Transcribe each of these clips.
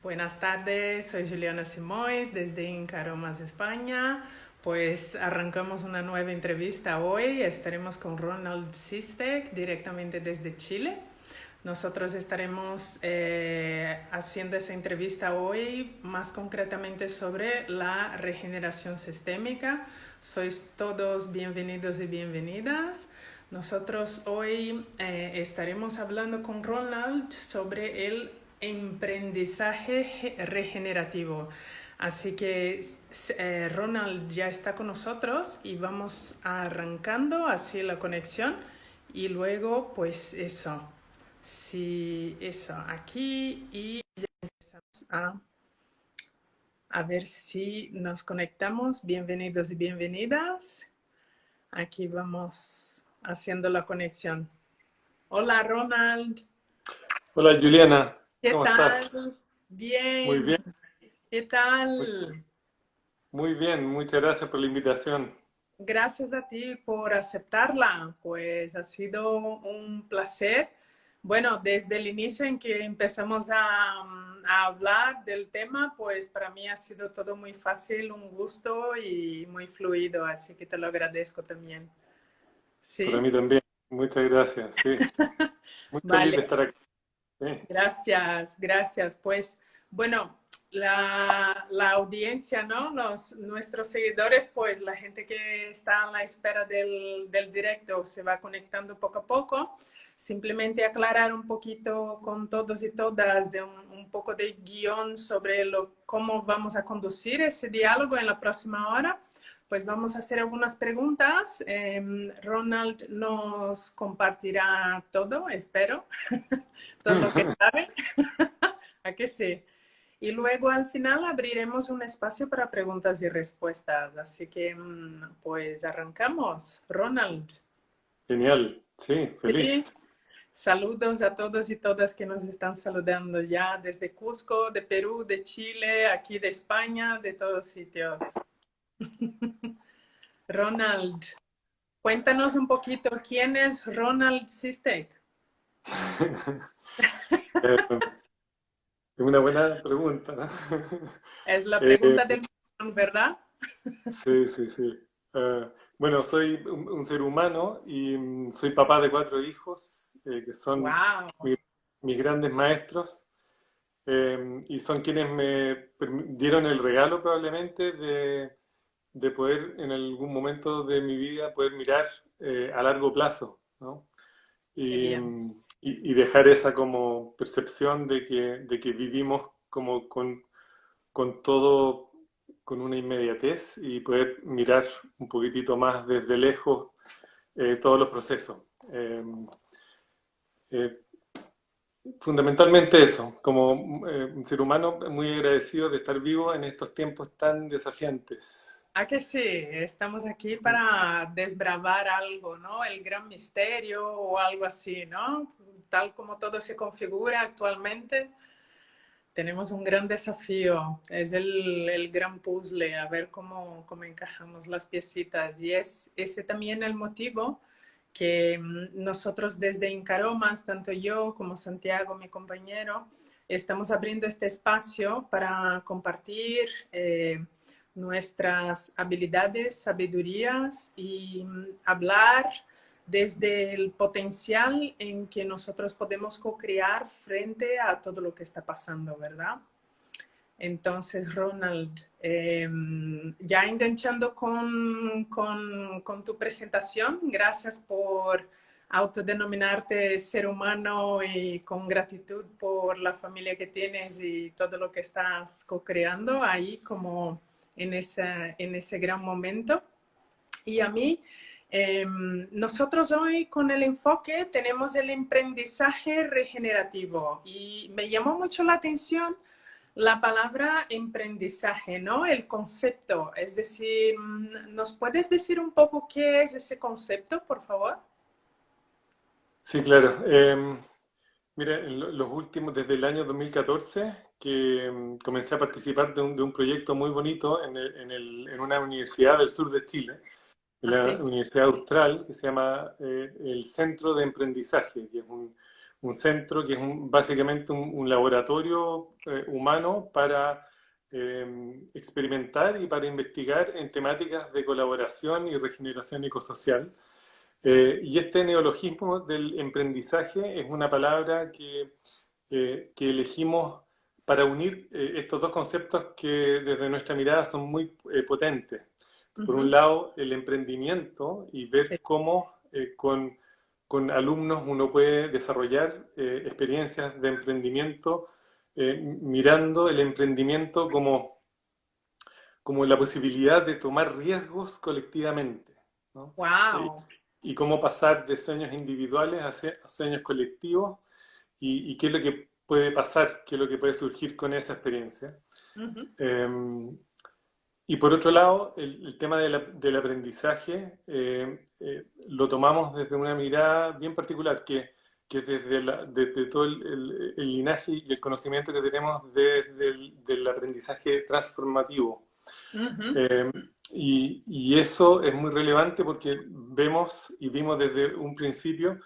Buenas tardes, soy Juliana Simoes desde Incaromas, España. Pues arrancamos una nueva entrevista hoy. Estaremos con Ronald Sistek directamente desde Chile. Nosotros estaremos haciendo esa entrevista hoy más concretamente sobre la regeneración sistémica. Sois todos bienvenidos y bienvenidas. Nosotros hoy estaremos hablando con Ronald sobre el emprendizaje regenerativo. Así que Ronald ya está con nosotros y vamos arrancando así la conexión y luego pues eso. Sí, eso, aquí y ya empezamos a ver si nos conectamos. Bienvenidos y bienvenidas. Aquí vamos haciendo la conexión. Hola, Ronald. Hola Juliana, ¿Qué ¿cómo estás? tal? Muy Bien. bien, ¿Qué muy, tal? muy bien, muchas gracias por la invitación. Gracias a ti por aceptarla, pues ha sido un placer. Bueno, desde el inicio en que empezamos a hablar del tema, pues para mí ha sido todo muy fácil, un gusto y muy fluido, así que te lo agradezco también. Para ¿Sí? mí también, muchas gracias, sí. Muy feliz Vale. de estar aquí. Sí. Gracias, gracias. Pues bueno, la audiencia, ¿no? Nuestros seguidores, pues la gente que está a la espera del directo se va conectando poco a poco. Simplemente aclarar un poquito con todos y todas de un poco de guión sobre cómo vamos a conducir ese diálogo en la próxima hora. Pues vamos a hacer algunas preguntas. Ronald nos compartirá todo, espero, todo lo que sabe. ¿A que sí? Y luego al final abriremos un espacio para preguntas y respuestas. Así que, pues arrancamos. Ronald. Genial, sí, Sí. feliz. Saludos a todos y todas que nos están saludando ya desde Cusco, de Perú, de Chile, aquí de España, de todos sitios. Ronald, cuéntanos un poquito quién es Ronald Sistek. Eh, Es una buena pregunta, ¿no? Es la Eh, pregunta del millón, ¿verdad? sí, sí, sí. Bueno, soy un ser humano y soy papá de 4 hijos que son Wow, mi- mis grandes maestros. Y son quienes me dieron el regalo probablemente de poder en algún momento de mi vida poder mirar a largo plazo, ¿no? qué Y, bien. y dejar esa como percepción de que vivimos como con todo, con una inmediatez y poder mirar un poquitito más desde lejos todos los procesos. Eh, eh, Fundamentalmente eso, como un ser humano muy agradecido de estar vivo en estos tiempos tan desafiantes. ¿A que sí? Estamos aquí Sí, para desbravar algo, ¿no? El gran misterio o algo así, ¿no? Tal como todo se configura actualmente, tenemos un gran desafío. Es el gran puzzle, a ver cómo encajamos las piecitas. Y es ese también el motivo que nosotros desde Incaromas, tanto yo como Santiago, mi compañero, estamos abriendo este espacio para compartir nuestras habilidades, sabidurías y hablar desde el potencial en que nosotros podemos co-crear frente a todo lo que está pasando, ¿verdad? Entonces, Ronald, ya enganchando con tu presentación, gracias por autodenominarte ser humano y con gratitud por la familia que tienes y todo lo que estás co-creando ahí como en ese gran momento. Y a mí, nosotros hoy con el enfoque tenemos el emprendizaje regenerativo y me llamó mucho la atención la palabra emprendizaje, ¿no? El concepto, es decir, ¿nos puedes decir un poco qué es ese concepto, por favor? sí, claro. Mira, los últimos, desde el año 2014, que comencé a participar de un proyecto muy bonito en una universidad del sur de Chile, en la Así. Universidad Austral, que se llama el Centro de Emprendizaje, que es un centro que es básicamente un laboratorio humano para experimentar y para investigar en temáticas de colaboración y regeneración ecosocial. Y este neologismo del emprendizaje es una palabra que elegimos para unir estos dos conceptos que desde nuestra mirada son muy potentes. Por un Ujú. lado, el emprendimiento y ver Sí. cómo con alumnos uno puede desarrollar experiencias de emprendimiento, mirando el emprendimiento como la posibilidad de tomar riesgos colectivamente, ¿no? Eh, Wow. y cómo pasar de sueños individuales a sueños colectivos y qué es lo que puede pasar, qué es lo que puede surgir con esa experiencia. Ujú. Eh, y por otro lado, el tema del aprendizaje lo tomamos desde una mirada bien particular, que es desde todo el linaje y el conocimiento que tenemos desde del aprendizaje transformativo. Ujú. Eh, y eso es muy relevante porque vemos y vimos desde un principio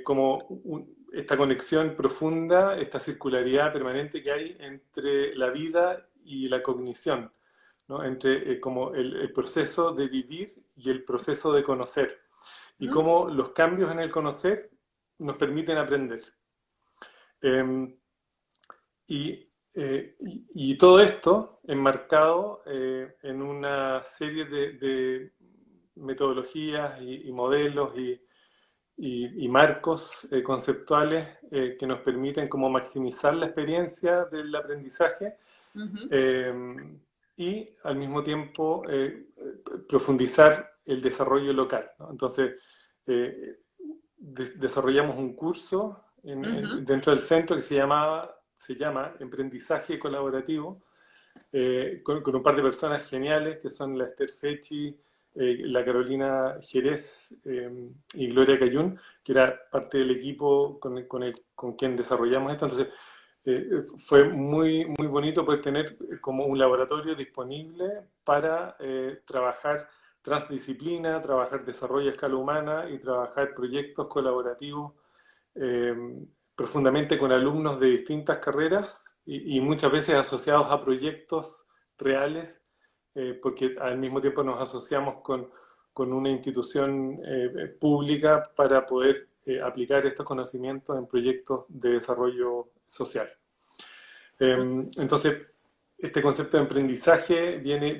como esta conexión profunda, esta circularidad permanente que hay entre la vida y la cognición, ¿no? Entre como el proceso de vivir y el proceso de conocer, y Mm. cómo los cambios en el conocer nos permiten aprender. Eh, y todo esto enmarcado en una serie de metodologías y modelos y marcos conceptuales que nos permiten como maximizar la experiencia del aprendizaje Ujú. eh, y al mismo tiempo profundizar el desarrollo local, ¿no? Entonces, eh, desarrollamos un curso Ujú. dentro del centro que se llama Emprendizaje Colaborativo, con un par de personas geniales que son la Esther Fechi, la Carolina Jerez y Gloria Cayún, que era parte del equipo con quien desarrollamos esto. Entonces, fue muy bonito poder tener como un laboratorio disponible para trabajar transdisciplina, trabajar desarrollo a escala humana y trabajar proyectos colaborativos eh, profundamente con alumnos de distintas carreras y muchas veces asociados a proyectos reales, porque al mismo tiempo nos asociamos con una institución pública para poder aplicar estos conocimientos en proyectos de desarrollo social. Entonces, este concepto de emprendizaje viene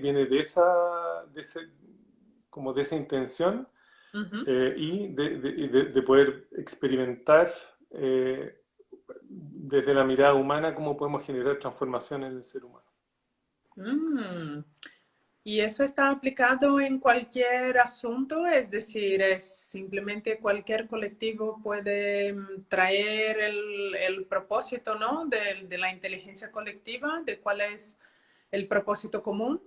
como de esa intención Ujú. y de poder experimentar desde la mirada humana cómo podemos generar transformación en el ser humano. Mm. ¿Y eso está aplicado en cualquier asunto? Es decir, es simplemente cualquier colectivo puede traer el propósito, ¿no? De la inteligencia colectiva, de cuál es el propósito común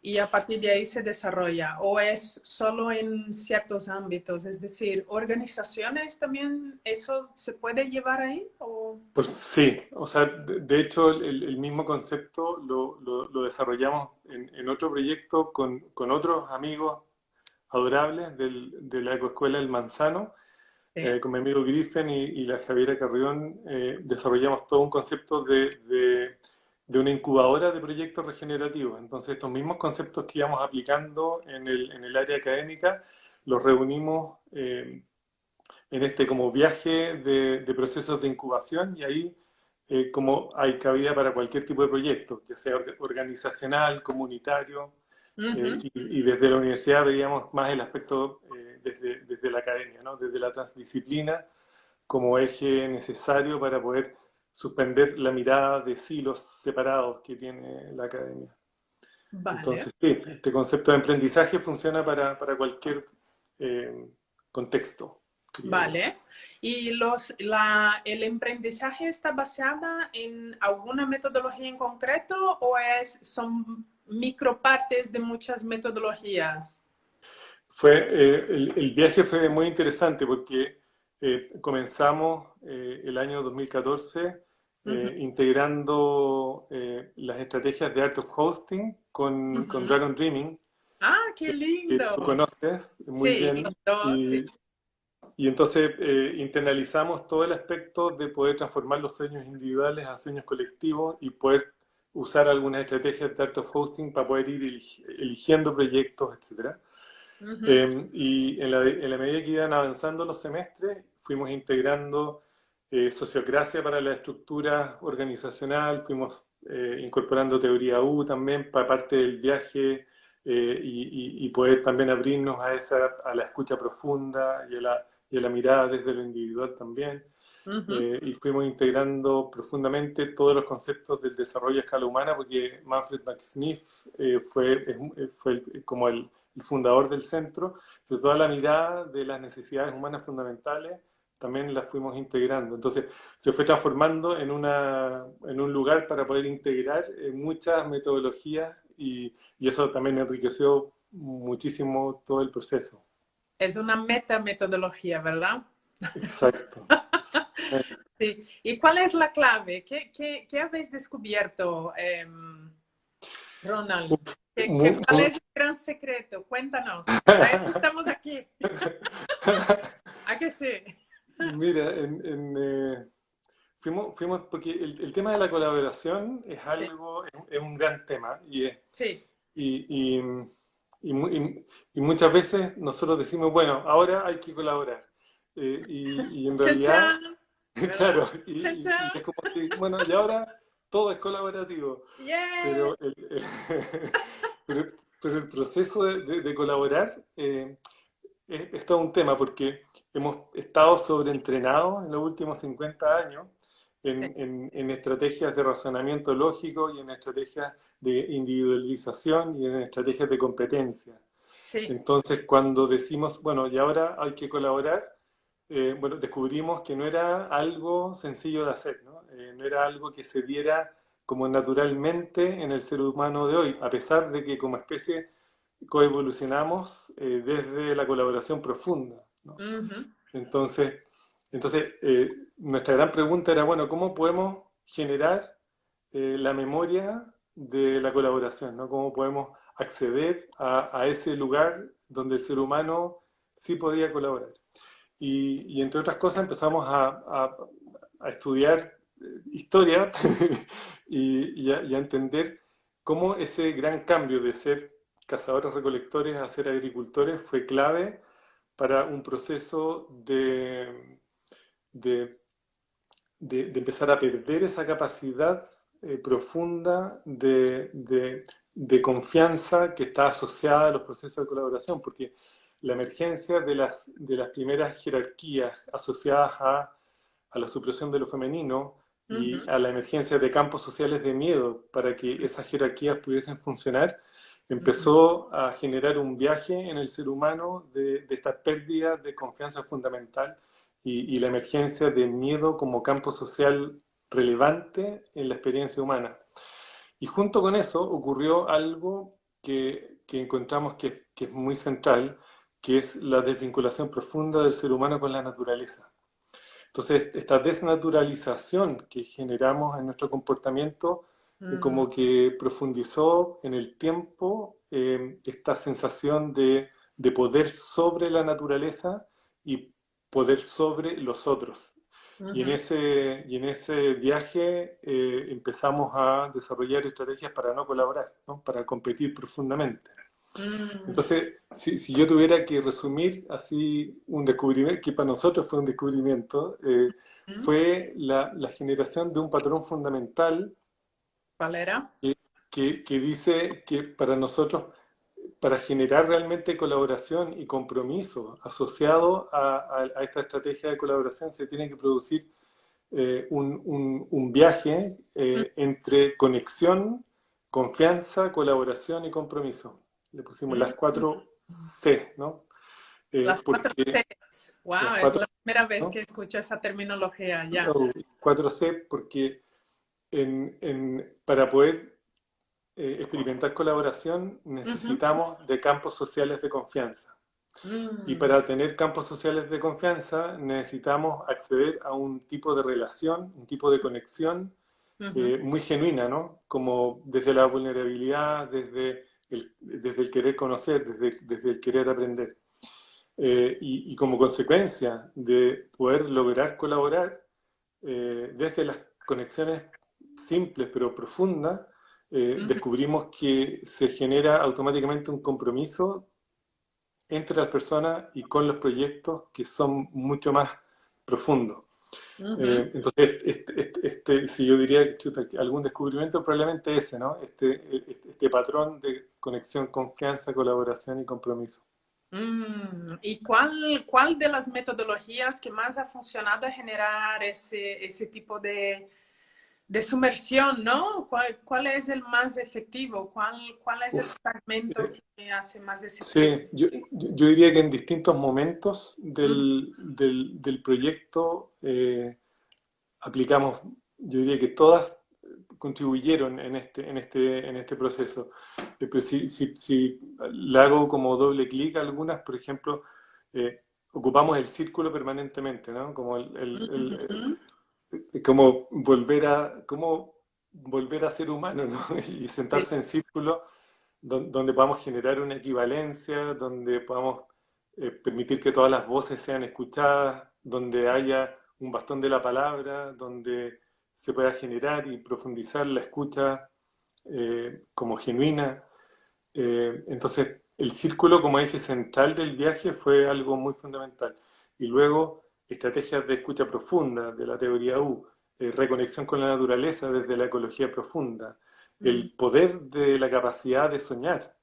y a partir de ahí se desarrolla. ¿O es solo en ciertos ámbitos? Es decir, organizaciones también, ¿eso se puede llevar ahí? ¿O? Pues sí, o sea, de hecho el mismo concepto lo desarrollamos en otro proyecto con otros amigos adorables de la ecoescuela El Manzano, Sí. con mi amigo Griffin y la Javiera Carrión, desarrollamos todo un concepto de una incubadora de proyectos regenerativos. Entonces, estos mismos conceptos que íbamos aplicando en el área académica, los reunimos en este como viaje de procesos de incubación y ahí como hay cabida para cualquier tipo de proyecto, ya sea organizacional, comunitario, Ujú. y desde la universidad veíamos más el aspecto desde la academia, ¿no? Desde la transdisciplina como eje necesario para poder suspender la mirada de silos separados que tiene la academia. Vale. Entonces, sí, este concepto de aprendizaje funciona para cualquier eh, contexto, diría yo. Vale. ¿Y el emprendizaje está basada en alguna metodología en concreto o son micropartes de muchas metodologías? El viaje fue muy interesante porque comenzamos el año 2014 Ujú. integrando las estrategias de Art of Hosting con Ujú. Dragon Dreaming, Ah, qué que tú lindo. conoces muy Sí, bien, sí. Y entonces internalizamos todo el aspecto de poder transformar los sueños individuales a sueños colectivos y poder usar algunas estrategias de Art of Hosting para poder ir eligiendo proyectos, etcétera. Ujú. Y en la medida que iban avanzando los semestres, fuimos integrando sociocracia para la estructura organizacional, fuimos incorporando teoría U también para parte del viaje y poder también abrirnos a, a la escucha profunda y a la mirada desde lo individual también. Ujú. Y fuimos integrando profundamente todos los conceptos del desarrollo a escala humana, porque Manfred McSniff fue como el fundador del centro. Entonces, toda la mirada de las necesidades humanas fundamentales también las fuimos integrando. Entonces, se fue transformando en un lugar para poder integrar muchas metodologías y eso también enriqueció muchísimo todo el proceso. Es una metametodología, ¿verdad? Exacto. Sí. ¿Y cuál es la clave? ¿Qué habéis descubierto, Ronald? ¿Cuál es el gran secreto? Cuéntanos. Para eso estamos aquí. ¿A qué sí? Mira, porque el tema de la colaboración es Sí, algo, es un gran tema sí. y, y, y muchas veces nosotros decimos, bueno, ahora hay que colaborar. Y en realidad, Chachán, ¿verdad? claro, y Chachán. es como que, bueno, y ahora todo es colaborativo, ¡Yeah! pero pero, pero el proceso de colaborar es todo un tema porque hemos estado sobreentrenados en los últimos 50 años Sí, en estrategias de razonamiento lógico y en estrategias de individualización y en estrategias de competencia. sí. Entonces, cuando decimos, bueno, y ahora hay que colaborar, bueno, descubrimos que no era algo sencillo de hacer, ¿no? No era algo que se diera como naturalmente en el ser humano de hoy, a pesar de que como especie coevolucionamos desde la colaboración profunda, ¿no? Ujú. Entonces, entonces, nuestra gran pregunta era, bueno, ¿cómo podemos generar la memoria de la colaboración, ¿no? ¿Cómo podemos acceder a ese lugar donde el ser humano sí podía colaborar? Y entre otras cosas empezamos a estudiar historia y a entender cómo ese gran cambio de ser cazadores-recolectores a ser agricultores fue clave para un proceso de, de empezar a perder esa capacidad profunda de confianza que está asociada a los procesos de colaboración, porque la emergencia de las primeras jerarquías asociadas a la supresión de lo femenino y Ujú. a la emergencia de campos sociales de miedo para que esas jerarquías pudiesen funcionar, Ujú. empezó a generar un viaje en el ser humano de esta pérdida de confianza fundamental y la emergencia de miedo como campo social relevante en la experiencia humana. Y junto con eso ocurrió algo que encontramos que es muy central, que es la desvinculación profunda del ser humano con la naturaleza. Entonces, esta desnaturalización que generamos en nuestro comportamiento, Mm. como que profundizó en el tiempo esta sensación de poder sobre la naturaleza y poder sobre los otros. Ujú. Y en ese viaje empezamos a desarrollar estrategias para no colaborar, ¿no? Para competir profundamente. Mm. Entonces, si yo tuviera que resumir así un descubrimiento, que para nosotros fue un descubrimiento, Mm. fue la generación de un patrón fundamental ¿Cuál era? que, que dice que para nosotros, para generar realmente colaboración y compromiso asociado a esta estrategia de colaboración, se tiene que producir un viaje Mm. entre conexión, confianza, colaboración y compromiso. Le pusimos las Mm. cuatro C, ¿no? Las cuatro Porque Cs. Wow, las es cuatro, la primera vez ¿no? que escucho esa terminología ya. Cuatro C porque para poder experimentar colaboración Ujú. necesitamos de campos sociales de confianza. Y Mm. para tener campos sociales de confianza necesitamos acceder a un tipo de relación, un tipo de conexión Ujú. muy genuina, ¿no? Como desde la vulnerabilidad, desde el querer conocer, desde el querer aprender. y como consecuencia de poder lograr colaborar desde las conexiones simples pero profundas, Ujú. descubrimos que se genera automáticamente un compromiso entre las personas y con los proyectos que son mucho más profundos. Ujú. Entonces, si yo diría chuta, que algún descubrimiento, probablemente ese, ¿no? Este patrón de conexión, confianza, colaboración y compromiso. ¿Y cuál de las metodologías que más ha funcionado a generar ese tipo de sumersión, ¿no? ¿Cuál es el más efectivo? ¿Cuál es el Uf, fragmento eh, que hace más ese proyecto? sí, yo diría que en distintos momentos Mm, del proyecto aplicamos, yo diría que todas contribuyeron en este proceso. Pero si le hago como doble clic a algunas, por ejemplo, ocupamos el círculo permanentemente, ¿no? Como ujú. como volver a ser humano, ¿no? Y Sí. sentarse en círculo donde podamos generar una equivalencia, donde podamos permitir que todas las voces sean escuchadas, donde haya un bastón de la palabra, donde se pueda generar y profundizar la escucha como genuina. Entonces, el círculo como eje central del viaje fue algo muy fundamental. Y luego, estrategias de escucha profunda de la teoría U, reconexión con la naturaleza desde la ecología profunda, Mm. el poder de la capacidad de soñar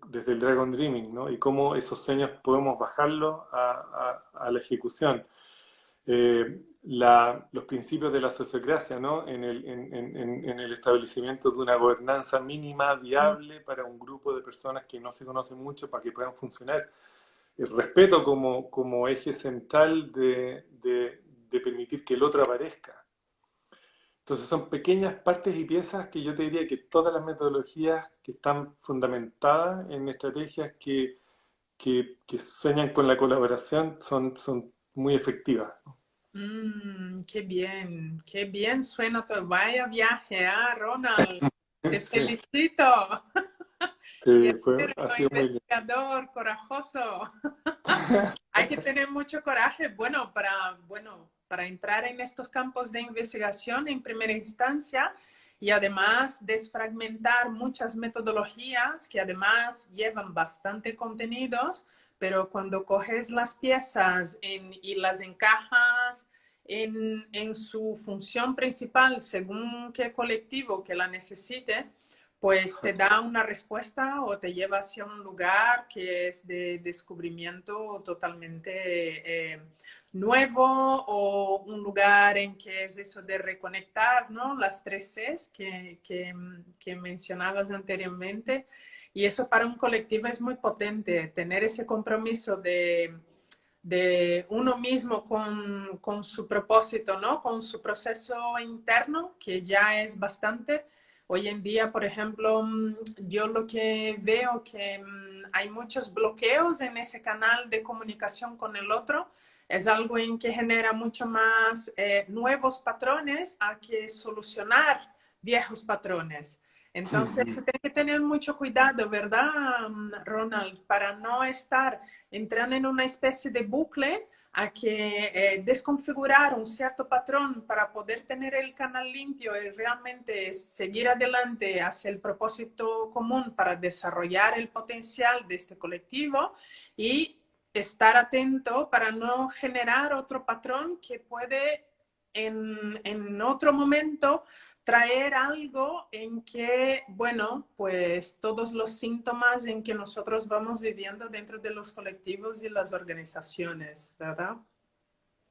desde el Dragon Dreaming, ¿no? Y cómo esos sueños podemos bajarlos a la ejecución. Los principios de la sociocracia, ¿no? En el establecimiento de una gobernanza mínima Mm. viable para un grupo de personas que no se conocen mucho para que puedan funcionar. El respeto como eje central de permitir que el otro aparezca. Entonces son pequeñas partes y piezas que yo te diría que todas las metodologías que están fundamentadas en estrategias que sueñan con la colaboración son muy efectivas. Qué bien suena todo. Vaya viaje, ¿ah, Ronald? Te Sí, felicito. sí, Guerrero, ha sido muy lindo. investigador, corajoso. Hay que tener mucho coraje, para entrar en estos campos de investigación en primera instancia y además desfragmentar muchas metodologías que además llevan bastante contenidos, pero cuando coges las piezas y las encajas en su función principal según qué colectivo que la necesite, pues te da una respuesta o te lleva hacia un lugar que es de descubrimiento totalmente nuevo o un lugar en que es eso de reconectar, ¿no? Las tres Cs que mencionabas anteriormente. Y eso para un colectivo es muy potente, tener ese compromiso de uno mismo con su propósito, ¿no? Con su proceso interno, que ya es bastante. Hoy en día, por ejemplo, yo lo que veo que hay muchos bloqueos en ese canal de comunicación con el otro. Es algo en que genera mucho más nuevos patrones a que solucionar viejos patrones. Entonces, se tiene que tener mucho cuidado, ¿verdad, Ronald? Para no estar entrando en una especie de bucle a que desconfigurar un cierto patrón para poder tener el canal limpio y realmente seguir adelante hacia el propósito común para desarrollar el potencial de este colectivo y estar atento para no generar otro patrón que puede en otro momento traer algo en que, bueno, pues todos los síntomas en que nosotros vamos viviendo dentro de los colectivos y las organizaciones, ¿verdad?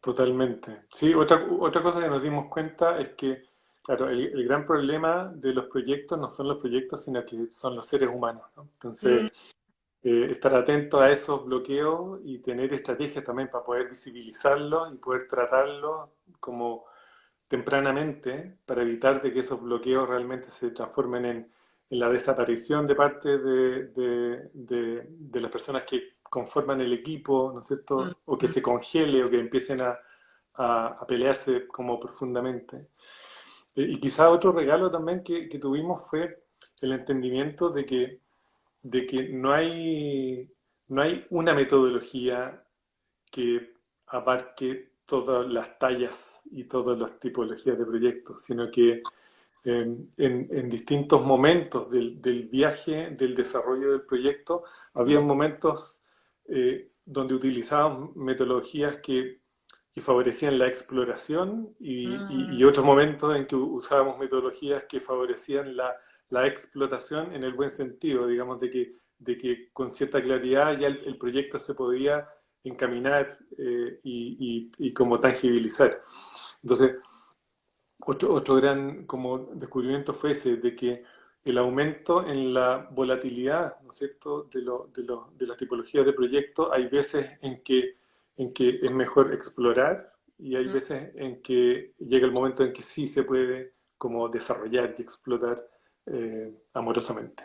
Totalmente. Sí, otra cosa que nos dimos cuenta es que, claro, el gran problema de los proyectos no son los proyectos, sino que son los seres humanos, ¿no? Mm, Entonces, estar atento a esos bloqueos y tener estrategias también para poder visibilizarlos y poder tratarlos como tempranamente para evitar de que esos bloqueos realmente se transformen en la desaparición de parte de las personas que conforman el equipo, ¿no es mm, cierto? O que mm. se congele o que empiecen a pelearse como profundamente. Y quizá otro regalo también que tuvimos fue el entendimiento de que no hay una metodología que abarque todas las tallas y todas las tipologías de proyectos, sino que en distintos momentos del viaje, del desarrollo del proyecto, había momentos donde utilizábamos metodologías que favorecían la exploración y Mm, otros momentos en que usábamos metodologías que favorecían la explotación en el buen sentido, digamos, de que con cierta claridad ya el proyecto se podía encaminar y como tangibilizar. Entonces, otro gran como descubrimiento fue ese, de que el aumento en la volatilidad, ¿no es cierto?, de las tipologías de proyectos, hay veces en que es mejor explorar y hay mm, veces en que llega el momento en que sí se puede como desarrollar y explotar amorosamente.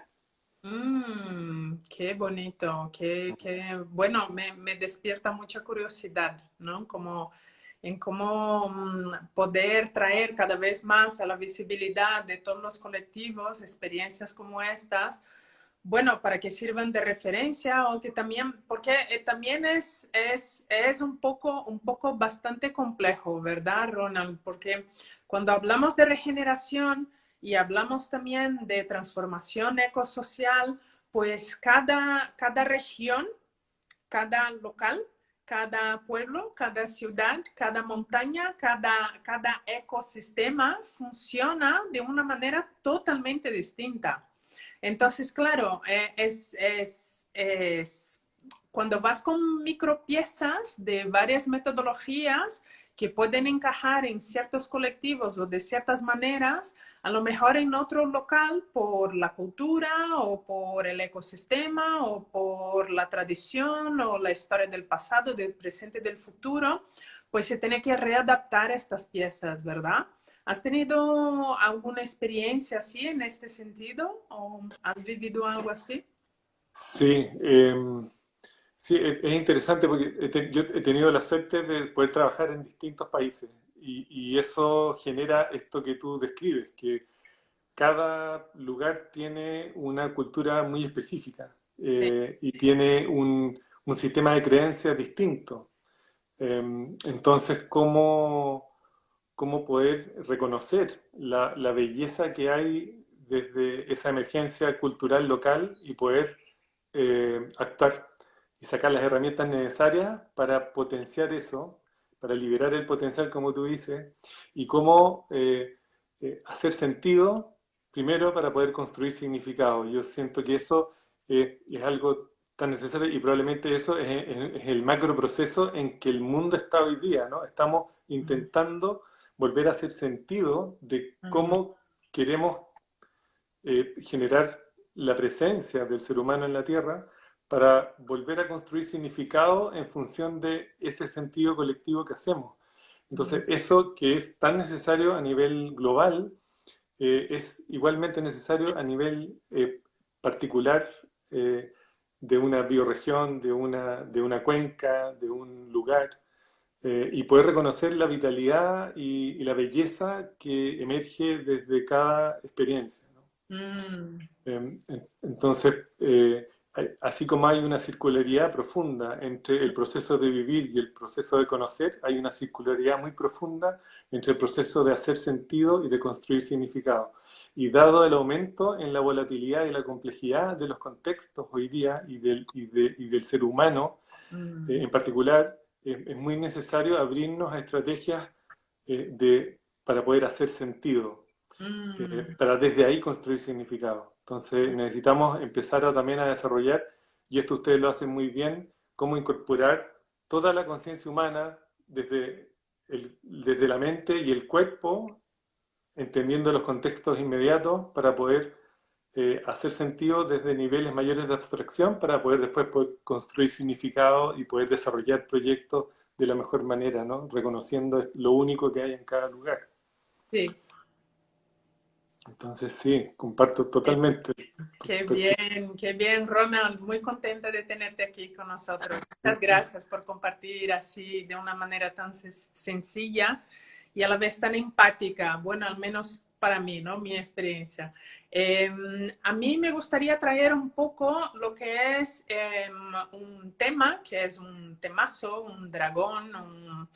qué bonito, bueno, me despierta mucha curiosidad, ¿no? Como en cómo poder traer cada vez más a la visibilidad de todos los colectivos experiencias como estas, bueno, para que sirvan de referencia o que también, porque también es un poco bastante complejo, ¿verdad, Ronald? Porque cuando hablamos de regeneración y hablamos también de transformación ecosocial, pues cada región, cada local, cada pueblo, cada ciudad, cada montaña, cada ecosistema funciona de una manera totalmente distinta. Entonces, claro, cuando vas con micropiezas de varias metodologías que pueden encajar en ciertos colectivos o de ciertas maneras, a lo mejor en otro local por la cultura o por el ecosistema o por la tradición o la historia del pasado, del presente, del futuro, pues se tiene que readaptar estas piezas, ¿verdad? ¿Has tenido alguna experiencia así en este sentido o has vivido algo así? Sí, sí, es interesante porque yo he tenido la suerte de poder trabajar en distintos países y eso genera esto que tú describes, que cada lugar tiene una cultura muy específica Sí. y tiene un sistema de creencias distinto. Entonces, ¿cómo poder reconocer la belleza que hay desde esa emergencia cultural local y poder actuar y sacar las herramientas necesarias para potenciar eso, para liberar el potencial, como tú dices, y cómo hacer sentido primero para poder construir significado? Yo siento que eso es algo tan necesario y probablemente eso es el macro proceso en que el mundo está hoy día, ¿no? Estamos Mm, intentando volver a hacer sentido de mm, cómo queremos generar la presencia del ser humano en la Tierra para volver a construir significado en función de ese sentido colectivo que hacemos. mm, Entonces, eso que es tan necesario a nivel global, es igualmente necesario a nivel particular de una bioregión, de una cuenca, de un lugar, y poder reconocer la vitalidad y la belleza que emerge desde cada experiencia, ¿no? mm, Entonces, así como hay una circularidad profunda entre el proceso de vivir y el proceso de conocer, hay una circularidad muy profunda entre el proceso de hacer sentido y de construir significado. Y dado el aumento en la volatilidad y la complejidad de los contextos hoy día y del ser humano mm, en particular, es muy necesario abrirnos a estrategias para poder hacer sentido, mm, para desde ahí construir significado. Entonces necesitamos empezar también a desarrollar, y esto ustedes lo hacen muy bien, cómo incorporar toda la conciencia humana desde la mente y el cuerpo, entendiendo los contextos inmediatos para poder hacer sentido desde niveles mayores de abstracción para poder después poder construir significado y poder desarrollar proyectos de la mejor manera, ¿no? Reconociendo lo único que hay en cada lugar. sí. Entonces sí, comparto totalmente tu percepción. Qué bien, Ronald. Muy contenta de tenerte aquí con nosotros. Muchas gracias por compartir así de una manera tan sencilla y a la vez tan empática. Bueno, al menos para mí, ¿no? Mi experiencia. A mí me gustaría traer un poco lo que es un tema, que es un temazo, un dragón, ¿no?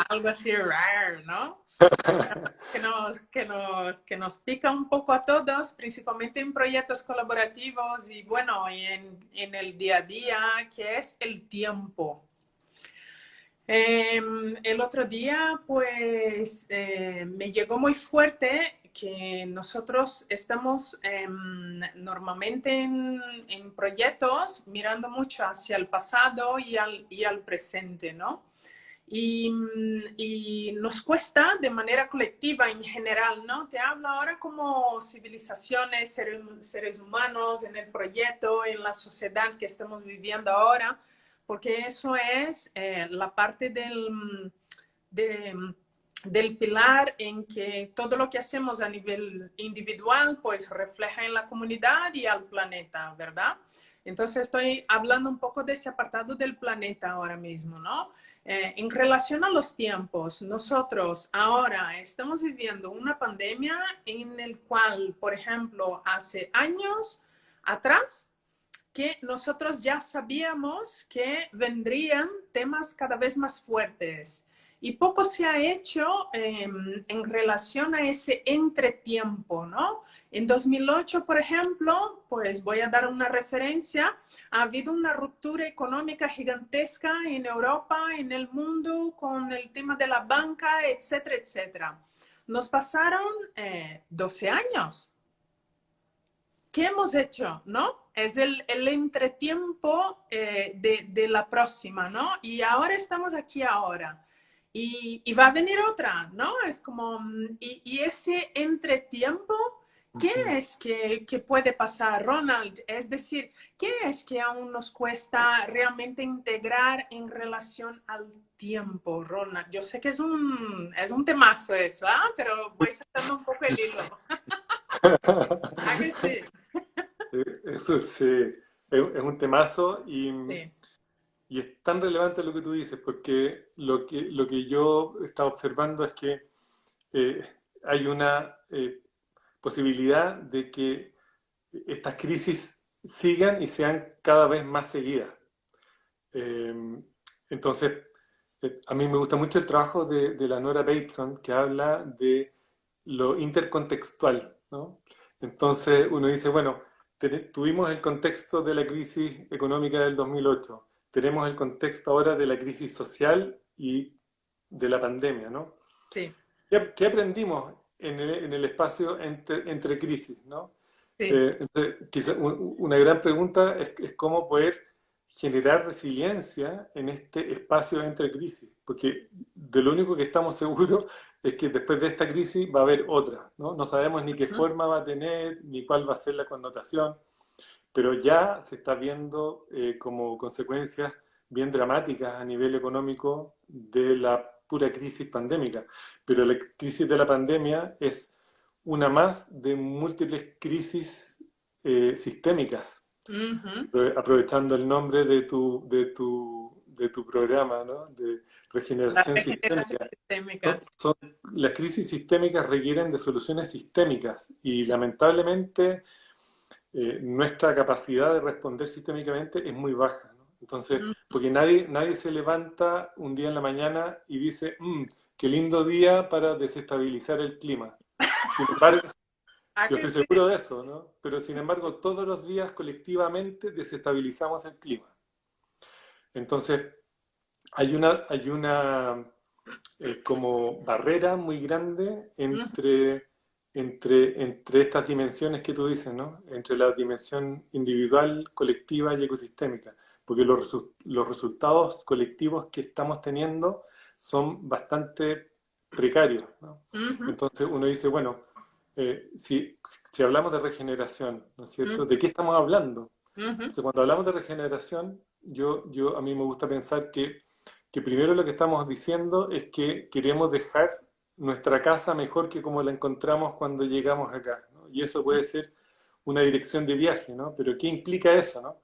Algo así raro, ¿no? Que nos pica un poco a todos, principalmente en proyectos colaborativos y bueno, y en el día a día, que es el tiempo. El otro día, pues, me llegó muy fuerte que nosotros estamos normalmente en proyectos mirando mucho hacia el pasado y al presente, ¿no? Y nos cuesta de manera colectiva en general, ¿no? Te hablo ahora como civilizaciones, seres humanos en el proyecto, en la sociedad que estamos viviendo ahora, porque eso es la parte de- del pilar en que todo lo que hacemos a nivel individual pues refleja en la comunidad y al planeta, ¿verdad? Entonces estoy hablando un poco de ese apartado del planeta ahora mismo, ¿no? En relación a los tiempos, nosotros ahora estamos viviendo una pandemia en el cual, por ejemplo, hace años atrás, que nosotros ya sabíamos que vendrían temas cada vez más fuertes. Y poco se ha hecho en relación a ese entretiempo, ¿no? En 2008, por ejemplo, pues voy a dar una referencia, ha habido una ruptura económica gigantesca en Europa, en el mundo, con el tema de la banca, etcétera, etcétera. Nos pasaron 12 años. ¿Qué hemos hecho? ¿No? Es el entretiempo de la próxima, ¿no? Y ahora estamos aquí ahora. Y va a venir otra, ¿no? Es como, y ese entretiempo, ¿qué Ujú. es que puede pasar, Ronald? Es decir, ¿qué es que aún nos cuesta realmente integrar en relación al tiempo, Ronald? Yo sé que es un temazo eso, ¿ah? Pero voy sacando un poco el hilo. ¿A que sí? Eso sí, es un temazo Sí. y es tan relevante lo que tú dices, porque lo que yo estaba observando es que eh, hay una posibilidad de que estas crisis sigan y sean cada vez más seguidas. Eh, entonces, a mí me gusta mucho el trabajo de la Nora Bateson, que habla de lo intercontextual, ¿no? Entonces uno dice, bueno, tuvimos el contexto de la crisis económica del 2008, tenemos el contexto ahora de la crisis social y de la pandemia, ¿no? Sí, ¿Qué aprendimos en el espacio entre crisis, ¿no? sí. Entonces, una gran pregunta es cómo poder generar resiliencia en este espacio entre crisis, porque de lo único que estamos seguros es que después de esta crisis va a haber otra, ¿no? No sabemos ni qué Ujú. forma va a tener, ni cuál va a ser la connotación, pero ya se está viendo como consecuencias bien dramáticas a nivel económico de la pura crisis pandémica. Pero la crisis de la pandemia es una más de múltiples crisis sistémicas, Ujú. aprovechando el nombre de tu programa, ¿no? De La regeneración regeneración sistémica. sistémica. Las crisis sistémicas requieren de soluciones sistémicas y lamentablemente nuestra capacidad de responder sistémicamente es muy baja, ¿no? Entonces, Mm. porque nadie se levanta un día en la mañana y dice, qué lindo día para desestabilizar el clima. Sin embargo, ¿A yo que estoy sí? seguro de eso, ¿no? Pero sin embargo, todos los días colectivamente desestabilizamos el clima. Entonces, hay una como barrera muy grande Ujú. entre estas dimensiones que tú dices, ¿no? Entre la dimensión individual, colectiva y ecosistémica, porque los resultados colectivos que estamos teniendo son bastante precarios, ¿no? Ujú. Entonces uno dice, bueno, si hablamos de regeneración, ¿no es cierto? Ujú. ¿De qué estamos hablando? Ujú. Entonces, cuando hablamos de regeneración, a mí me gusta pensar que primero lo que estamos diciendo es que queremos dejar nuestra casa mejor que como la encontramos cuando llegamos acá, ¿no? Y eso puede ser una dirección de viaje, ¿no? Pero ¿qué implica eso, no?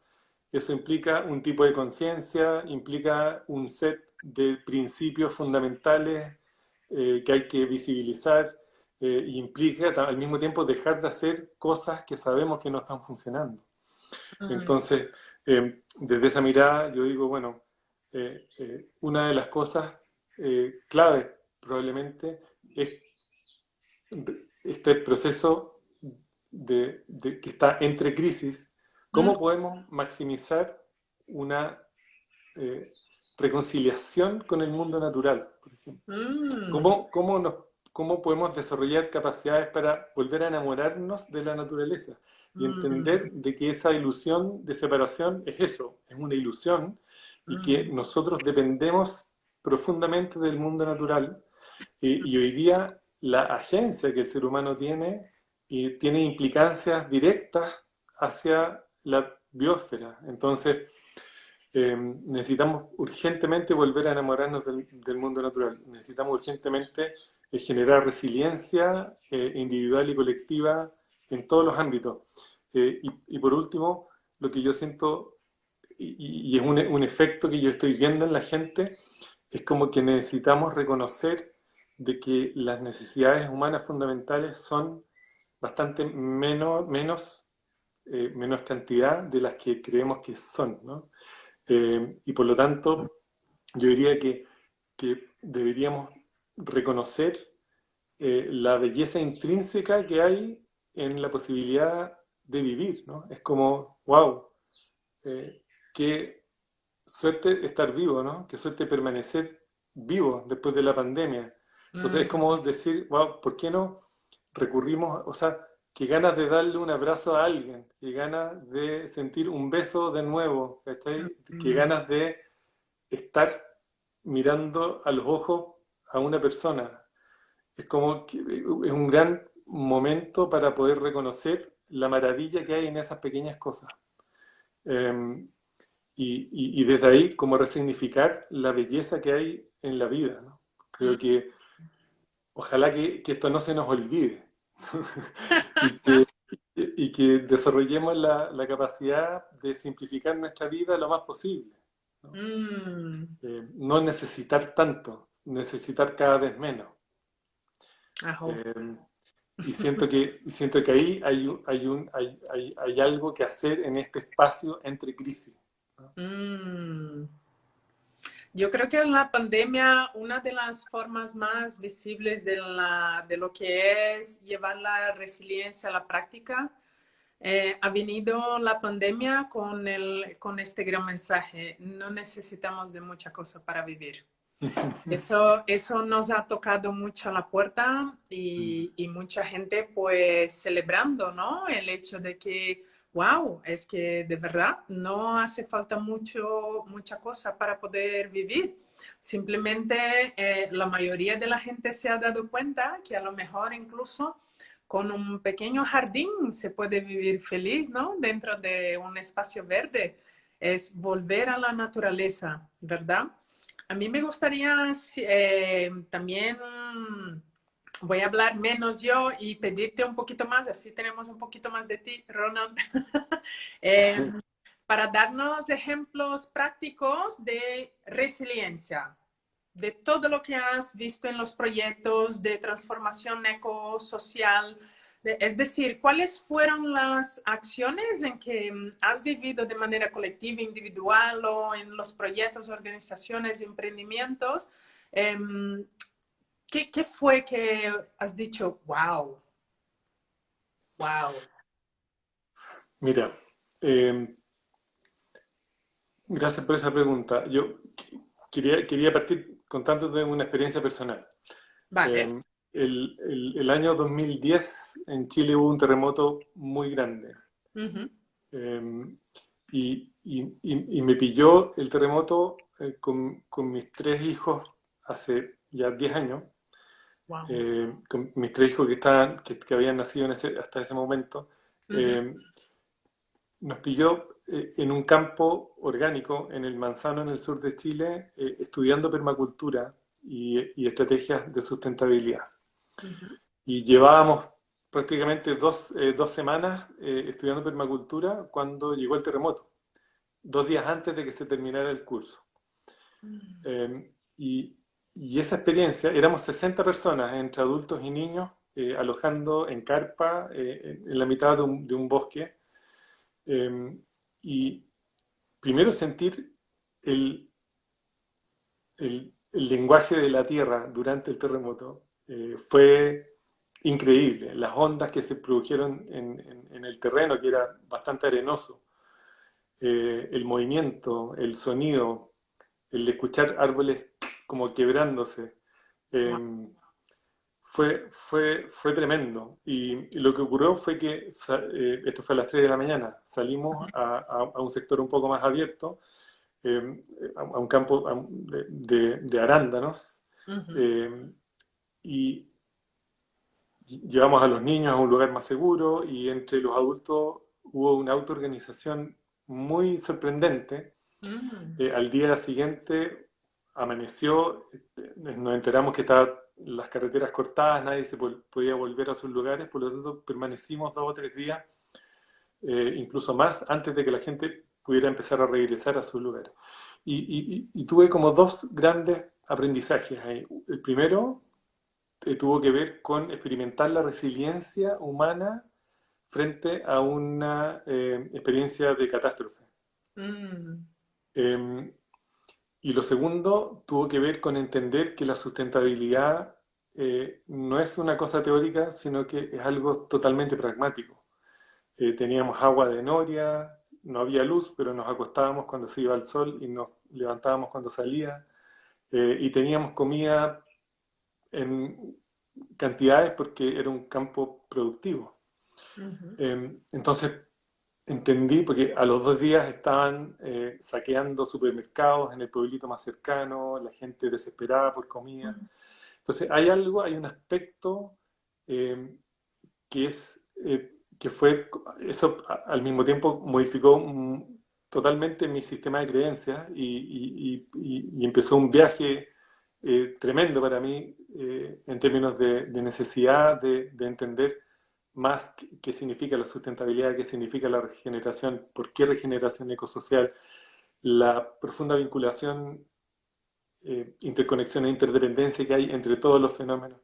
Eso implica un tipo de conciencia, implica un set de principios fundamentales que hay que visibilizar, implica al mismo tiempo dejar de hacer cosas que sabemos que no están funcionando. Mm, Entonces, desde esa mirada, yo digo, bueno, una de las cosas claves probablemente es este proceso que está entre crisis. mm, ¿Cómo podemos maximizar una eh, reconciliación con el mundo natural, por ejemplo? mm, ¿Cómo podemos desarrollar capacidades para volver a enamorarnos de la naturaleza y mm, entender de que esa ilusión de separación es eso, es una ilusión y que mm, nosotros dependemos profundamente del mundo natural y hoy día la agencia que el ser humano tiene tiene implicancias directas hacia la biosfera. Entonces, necesitamos urgentemente volver a enamorarnos del mundo natural. Necesitamos urgentemente generar resiliencia individual y colectiva en todos los ámbitos. Y por último, lo que yo siento, y es un efecto que yo estoy viendo en la gente, es como que necesitamos reconocer de que las necesidades humanas fundamentales son bastante menos cantidad de las que creemos que son, ¿no? Y por lo tanto, yo diría que deberíamos reconocer la belleza intrínseca que hay en la posibilidad de vivir, ¿no? Es como, wow, qué suerte estar vivo, ¿no? Qué suerte permanecer vivo después de la pandemia. Entonces es como mm, decir, wow, ¿por qué no recurrimos, o sea, qué ganas de darle un abrazo a alguien, qué ganas de sentir un beso de nuevo, ¿cachai? Qué mm, ganas de estar mirando a los ojos a una persona. Es como que es un gran momento para poder reconocer la maravilla que hay en esas pequeñas cosas. Eh, y desde ahí, como resignificar la belleza que hay en la vida, ¿no? Creo mm. que ojalá que esto no se nos olvide y que desarrollemos la capacidad de simplificar nuestra vida lo más posible, ¿no? Mm. No necesitar tanto, necesitar cada vez menos. Ajo. Eh, y siento que ahí hay algo que hacer en este espacio entre crisis, ¿no? Mm. Yo creo que en la pandemia una de las formas más visibles de lo que es llevar la resiliencia a la práctica ha venido la pandemia con este gran mensaje. No necesitamos de mucha cosa para vivir. Eso nos ha tocado mucho la puerta y mucha gente pues celebrando, ¿no? El hecho de que, wow, es que de verdad no hace falta mucha cosa para poder vivir. Simplemente la mayoría de la gente se ha dado cuenta que a lo mejor incluso con un pequeño jardín se puede vivir feliz, ¿no? Dentro de un espacio verde. Es volver a la naturaleza, ¿verdad? A mí me gustaría también, voy a hablar menos yo y pedirte un poquito más, así tenemos un poquito más de ti, Ronald, eh, para darnos ejemplos prácticos de resiliencia, de todo lo que has visto en los proyectos de transformación ecosocial. Es decir, ¿cuáles fueron las acciones en que has vivido de manera colectiva, individual o en los proyectos, organizaciones, emprendimientos? Em, ¿Qué fue que has dicho, wow, wow? Mira, eh, gracias por esa pregunta. Yo quería partir contándote una experiencia personal. Vale. Eh, el año 2010 en Chile hubo un terremoto muy grande. Ujú. Eh, y me pilló el terremoto con mis tres hijos hace ya 10 años. Wow. Con mis tres hijos que habían nacido hasta ese momento. Ujú. eh, Nos pilló en un campo orgánico en el Manzano, en el sur de Chile, estudiando permacultura y estrategias de sustentabilidad. Ujú. Y llevábamos prácticamente dos semanas estudiando permacultura cuando llegó el terremoto, 2 días antes de que se terminara el curso. Mm. Eh, y esa experiencia, éramos 60 personas, entre adultos y niños, alojando en carpa en la mitad de un bosque. Y primero sentir el, el lenguaje de la tierra durante el terremoto fue increíble. Las ondas que se produjeron en el terreno, que era bastante arenoso, el movimiento, el sonido, el escuchar árboles como quebrándose, Wow. eh, fue tremendo. Y lo que ocurrió fue que, esto fue a las 3 de la mañana, salimos a un sector un poco más abierto, a un campo de arándanos, Ujú. eh, y llevamos a los niños a un lugar más seguro y entre los adultos hubo una autoorganización muy sorprendente. Mm. Al día siguiente amaneció, nos enteramos que estaban las carreteras cortadas, nadie se podía volver a sus lugares, por lo tanto permanecimos 2 o 3 días, incluso más, antes de que la gente pudiera empezar a regresar a sus lugares. Y tuve como dos grandes aprendizajes ahí. El primero tuvo que ver con experimentar la resiliencia humana frente a una experiencia de catástrofe. Mm. Eh, y lo segundo tuvo que ver con entender que la sustentabilidad no es una cosa teórica, sino que es algo totalmente pragmático. Teníamos agua de noria, no había luz, pero nos acostábamos cuando se iba el sol y nos levantábamos cuando salía. Y teníamos comida en cantidades porque era un campo productivo. Ujú. Entonces entendí, porque a los 2 días estaban saqueando supermercados en el pueblito más cercano, la gente desesperada por comida. Ujú. Entonces hay algo, hay un aspecto eh, que es, que fue, eso al mismo tiempo modificó totalmente mi sistema de creencias y empezó un viaje tremendo para mí en términos de necesidad de entender más qué significa la sustentabilidad, qué significa la regeneración, por qué regeneración ecosocial, la profunda vinculación, interconexión e interdependencia que hay entre todos los fenómenos.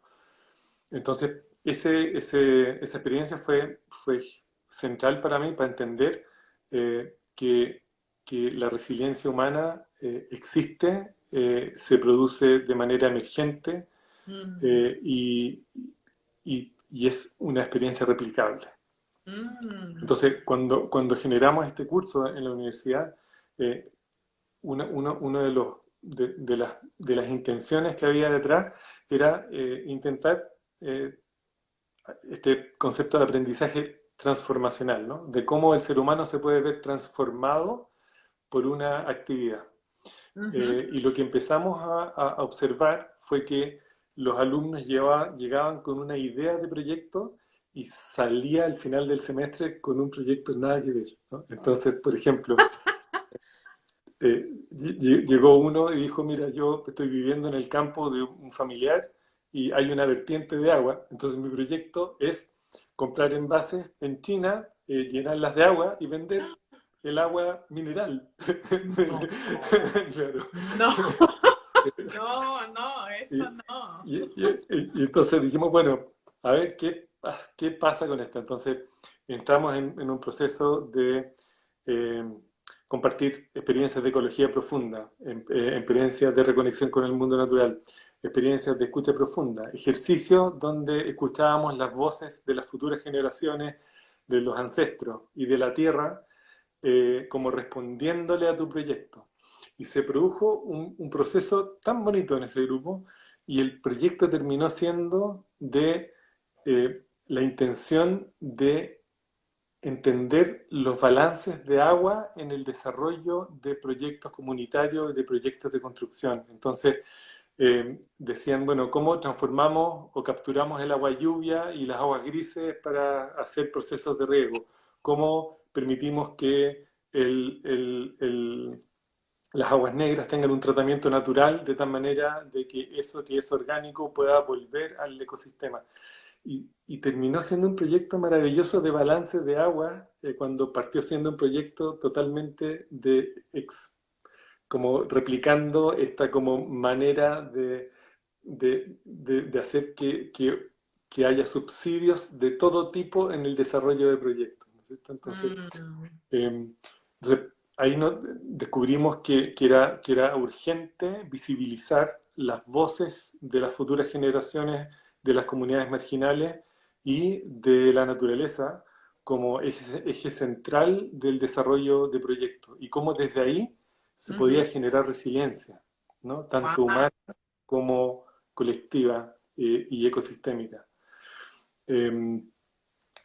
Entonces, esa experiencia fue central para mí para entender que la resiliencia humana existe, se produce de manera emergente Mm. eh, y, y es una experiencia replicable. Mm. Entonces, cuando generamos este curso en la universidad, eh, uno de las intenciones que había detrás era intentar este concepto de aprendizaje transformacional, ¿no? De cómo el ser humano se puede ver transformado por una actividad. Ujú. Y lo que empezamos a observar fue que los alumnos llegaban con una idea de proyecto y salía al final del semestre con un proyecto nada que ver, ¿no? Entonces, por ejemplo, llegó uno y dijo, mira, yo estoy viviendo en el campo de un familiar y hay una vertiente de agua, entonces mi proyecto es comprar envases en China, llenarlas de agua y vender el agua mineral. No, Claro. no, no, no, Y, eso no. y entonces dijimos, bueno, a ver qué pasa con esto. Entonces entramos en un proceso de eh, compartir experiencias de ecología profunda, experiencias de reconexión con el mundo natural, experiencias de escucha profunda, ejercicios donde escuchábamos las voces de las futuras generaciones, de los ancestros y de la tierra, como respondiéndole a tu proyecto. Y se produjo un proceso tan bonito en ese grupo y el proyecto terminó siendo de la intención de entender los balances de agua en el desarrollo de proyectos comunitarios y de proyectos de construcción. Entonces, decían, bueno, ¿cómo transformamos o capturamos el agua lluvia y las aguas grises para hacer procesos de riego? ¿Cómo permitimos que las aguas negras tengan un tratamiento natural de tal manera de que eso que es orgánico pueda volver al ecosistema? Y terminó siendo un proyecto maravilloso de balance de agua, cuando partió siendo un proyecto totalmente como replicando esta como manera de hacer que haya subsidios de todo tipo en el desarrollo de proyectos, ¿no es cierto? Mm, Entonces ahí descubrimos que era urgente visibilizar las voces de las futuras generaciones de las comunidades marginales y de la naturaleza como eje central del desarrollo de proyectos y cómo desde ahí se ujú. podía generar resiliencia, ¿no? Tanto Guau. humana como colectiva y ecosistémica. Eh,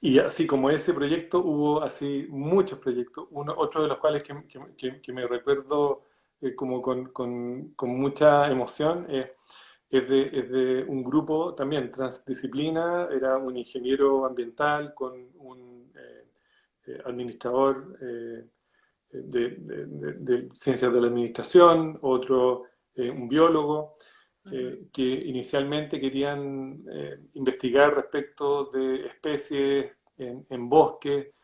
y así como ese proyecto, hubo así muchos proyectos, otro de los cuales que me recuerdo como con mucha emoción es de un grupo también transdisciplina, era un ingeniero ambiental con un administrador de ciencias de la administración, otro un biólogo, Ujú, que inicialmente querían investigar respecto de especies en bosques,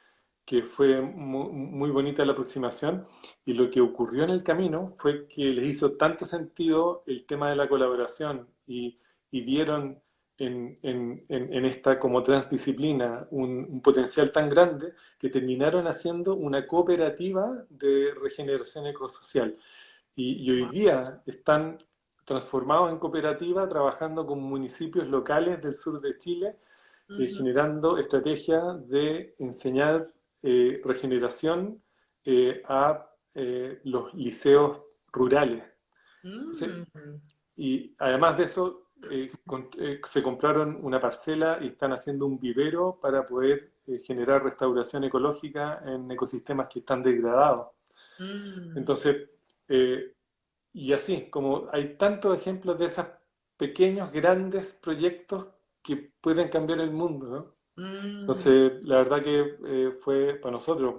que fue muy bonita la aproximación, y lo que ocurrió en el camino fue que les hizo tanto sentido el tema de la colaboración y vieron en esta como transdisciplina un potencial tan grande que terminaron haciendo una cooperativa de regeneración ecosocial. Y hoy guau. día están transformados en cooperativa, trabajando con municipios locales del sur de Chile, Ujú. generando estrategias de enseñar regeneración a los liceos rurales. Entonces, Mm. y además de eso, se compraron una parcela y están haciendo un vivero para poder generar restauración ecológica en ecosistemas que están degradados. Mm. Entonces, eh, y así, como hay tantos ejemplos de esos pequeños, grandes proyectos que pueden cambiar el mundo, ¿no? Mm. Entonces, la verdad que fue para nosotros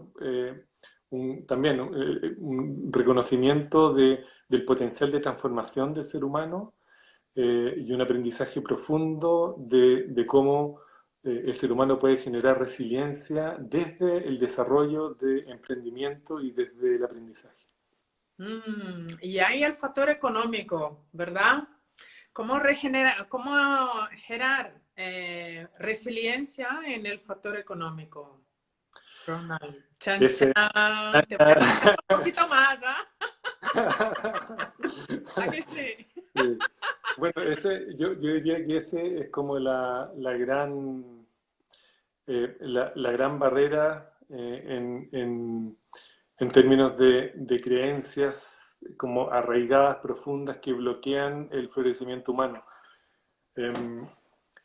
también un reconocimiento del potencial de transformación del ser humano y un aprendizaje profundo de cómo el ser humano puede generar resiliencia desde el desarrollo de emprendimiento y desde el aprendizaje. Y hay el factor económico, ¿verdad? ¿Cómo generar resiliencia en el factor económico, Ronald? Chan, Ese, chan. Te voy a contar un poquito más, ¿ah? ¿A que sí? Sí. Bueno, yo diría que ese es como la gran barrera en términos de creencias como arraigadas, profundas, que bloquean el florecimiento humano. Em,